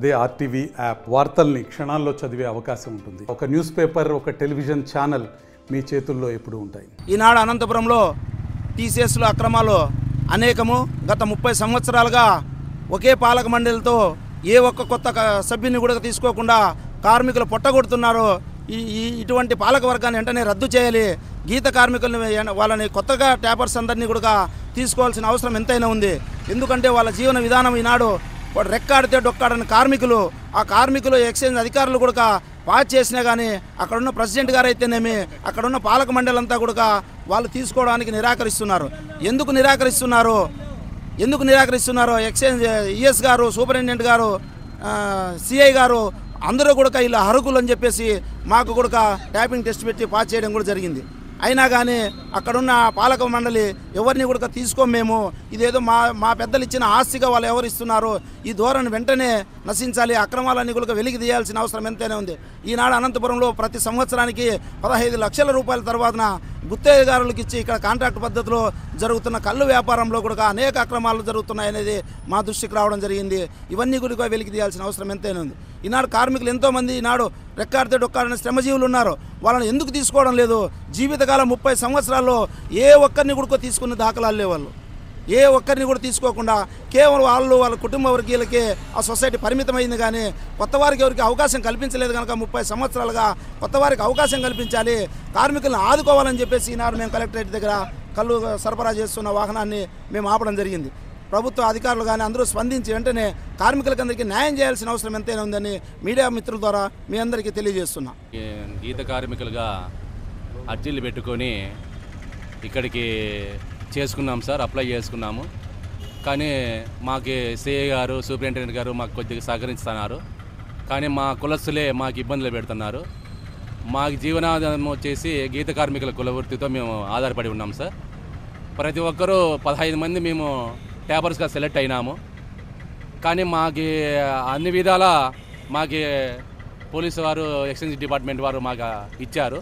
అదే RTV app వార్తల్ని క్షణాల్లో చదివే అవకాశం ఉంటుంది. ఒక న్యూస్ పేపర్, ఒక టెలివిజన్ ఛానల్ మీ చేతుల్లో ఎప్పుడూ ఉంటాయి. ఈనాడు అనంతపురంలో టీసీఎస్లో అక్రమాలు అనేకము. గత 30 సంవత్సరాలుగా ఒకే పాలక మండలితో ఏ ఒక్క కొత్త సభ్యుని కూడా తీసుకోకుండా కార్మికులు పొట్టగొడుతున్నారు. ఇటువంటి పాలక వర్గాన్ని వెంటనే రద్దు చేయాలి. గీత కార్మికులను వాళ్ళని కొత్తగా ట్యాపర్స్ అందరినీ కూడా తీసుకోవాల్సిన అవసరం ఎంతైనా ఉంది. ఎందుకంటే వాళ్ళ జీవన విధానం ఈనాడు రెక్కాడితే డొక్కాడని కార్మికులు, ఆ కార్మికులు ఎక్స్చేంజ్ అధికారులు కూడా పాస్ చేసినా కానీ అక్కడున్న ప్రెసిడెంట్ గారు అయితేనేమి, అక్కడున్న పాలక మండలి అంతా కూడా వాళ్ళు తీసుకోవడానికి నిరాకరిస్తున్నారు. ఎందుకు నిరాకరిస్తున్నారో ఎక్స్చేంజ్ ఈఎస్ గారు, సూపరింటెండెంట్ గారు, సిఐ గారు అందరూ కూడా ఇలా అర్హులు అని చెప్పేసి మాకు కూడా ట్యాపింగ్ టెస్ట్ పెట్టి పాస్ చేయడం కూడా జరిగింది. అయినా కానీ అక్కడున్న పాలక మండలి ఎవరిని కూడా తీసుకోం. మేము ఇదేదో మా పెద్దలు ఇచ్చిన ఆస్తిగా వాళ్ళు ఎవరు ఇస్తున్నారు, ఈ ధోరణి వెంటనే నశించాలి. అక్రమాలన్నీ కూడా వెలికి తీయాల్సిన అవసరం ఎంతైనా ఉంది. ఈనాడు అనంతపురంలో ప్రతి సంవత్సరానికి 15 లక్షల రూపాయల తర్వాతన గుత్తేదారులకు ఇచ్చి ఇక్కడ కాంట్రాక్ట్ పద్ధతిలో జరుగుతున్న కళ్ళు వ్యాపారంలో కూడా అనేక అక్రమాలు జరుగుతున్నాయనేది మా దృష్టికి రావడం జరిగింది. ఇవన్నీ కూడా వెలికి తీయాల్సిన అవసరం ఎంతైనా ఉంది. ఈనాడు కార్మికులు ఎంతోమంది ఈనాడు రెక్కాడితే డొక్కాడని శ్రమజీవులు ఉన్నారు. వాళ్ళని ఎందుకు తీసుకోవడం లేదు? జీవితకాలం 30 సంవత్సరాల్లో ఏ ఒక్కరిని కూడా తీసుకున్న దాఖలాలు లేవు. వాళ్ళు ఏ ఒక్కరిని కూడా తీసుకోకుండా కేవలం వాళ్ళ కుటుంబ వర్గీయులకే ఆ సొసైటీ పరిమితమైంది. కానీ కొత్త వారికి ఎవరికి అవకాశం కల్పించలేదు. కనుక 30 సంవత్సరాలుగా కొత్త వారికి అవకాశం కల్పించాలి, కార్మికులను ఆదుకోవాలని చెప్పేసి ఈనాడు మేము కలెక్టరేట్ దగ్గర కళ్ళు సరఫరా చేస్తున్న వాహనాన్ని మేము ఆపడం జరిగింది. ప్రభుత్వ అధికారులు కానీ అందరూ స్పందించి వెంటనే కార్మికులకందరికీ న్యాయం చేయాల్సిన అవసరం ఎంతైనా ఉందని మీడియా మిత్రుల ద్వారా మీ అందరికీ తెలియజేస్తున్నా. గీత కార్మికులుగా అర్జీలు పెట్టుకొని ఇక్కడికి చేసుకున్నాం సార్, అప్లై చేసుకున్నాము. కానీ మాకు సిఐ గారు, సూపరింటెండెంట్ గారు మాకు కొద్దిగా సహకరిస్తున్నారు. కానీ మా కులస్తులే మాకు ఇబ్బందులు పెడుతున్నారు. మాకు జీవనాధారం వచ్చేసి గీత కార్మికుల కుల వృత్తితో మేము ఆధారపడి ఉన్నాం సార్. ప్రతి ఒక్కరూ 15 మంది మేము ట్యాపర్స్గా సెలెక్ట్ అయినాము. కానీ మాకు అన్ని విధాల మాకు పోలీసు వారు, ఎక్స్చేంజ్ డిపార్ట్మెంట్ వారు మాకు ఇచ్చారు.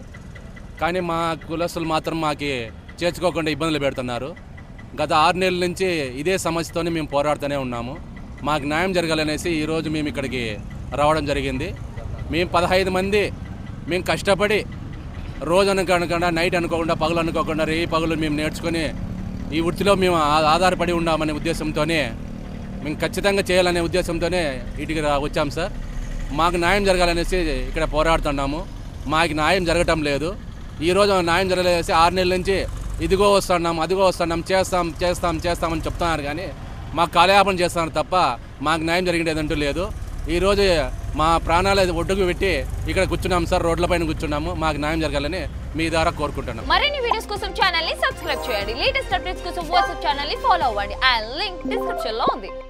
కానీ మా కులస్తులు మాత్రం మాకు చేర్చుకోకుండా ఇబ్బందులు పెడుతున్నారు. గత 6 నెలల నుంచి ఇదే సమస్యతోనే మేము పోరాడుతూనే ఉన్నాము. మాకు న్యాయం జరగాలనేసి ఈరోజు మేము ఇక్కడికి రావడం జరిగింది. మేము 15 మంది మేము కష్టపడి రోజు అనుకోకుండా, నైట్ అనుకోకుండా, పగలు అనుకోకుండా, రేయి పగులు మేము నేర్చుకొని ఈ వృత్తిలో మేము ఆధారపడి ఉన్నామనే ఉద్దేశంతోనే, మేము ఖచ్చితంగా చేయాలనే ఉద్దేశంతోనే ఇటుకి వచ్చాం సార్. మాకు న్యాయం జరగాలనేసి ఇక్కడ పోరాడుతున్నాము. మాకు న్యాయం జరగటం లేదు. ఈరోజు న్యాయం జరగలేసి 6 నెలల నుంచి ఇదిగో వస్తున్నాం, అదిగో వస్తున్నాం, చేస్తామని చెప్తున్నారు. కానీ మాకు కాలయాపన చేస్తున్నారు తప్ప మాకు న్యాయం జరిగేదంటూ లేదు. ఈరోజు మా ప్రాణాలు ఒడ్డుకు పెట్టి ఇక్కడ కూర్చున్నాం సార్, రోడ్లపైన కూర్చున్నాము. మాకు న్యాయం జరగాలని మీ ద్వారా కోరుకుంటున్నాం. మరిన్ని వీడియోస్ కోసం ఛానల్ ని సబ్స్క్రైబ్ చేయండి. లేటెస్ట్ అప్డేట్స్ కోసం వాట్సాప్ ఛానల్ ని ఫాలో అవ్వండి. ఆ లింక్ డిస్క్రిప్షన్ లో ఉంది.